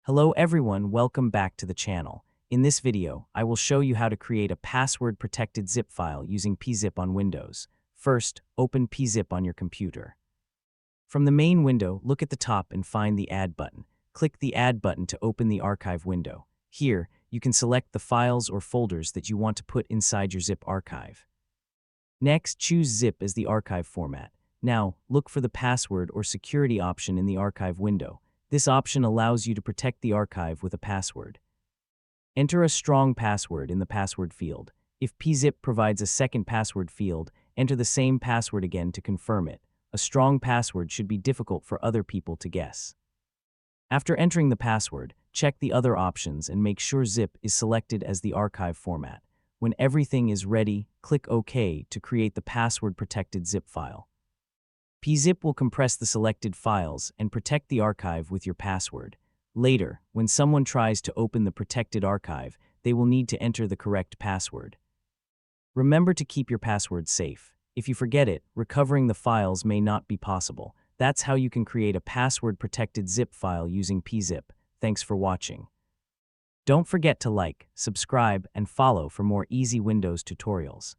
Hello everyone, welcome back to the channel. In this video, I will show you how to create a password-protected zip file using PeaZip on Windows. First, open PeaZip on your computer. From the main window, look at the top and find the Add button. Click the Add button to open the archive window. Here, you can select the files or folders that you want to put inside your zip archive. Next, choose Zip as the archive format. Now, look for the password or security option in the archive window. This option allows you to protect the archive with a password. Enter a strong password in the password field. If PeaZip provides a second password field, enter the same password again to confirm it. A strong password should be difficult for other people to guess. After entering the password, check the other options and make sure Zip is selected as the archive format. When everything is ready, click OK to create the password-protected zip file. PeaZip will compress the selected files and protect the archive with your password. Later, when someone tries to open the protected archive, they will need to enter the correct password. Remember to keep your password safe. If you forget it, recovering the files may not be possible. That's how you can create a password-protected zip file using PeaZip. Thanks for watching. Don't forget to like, subscribe, and follow for more easy Windows tutorials.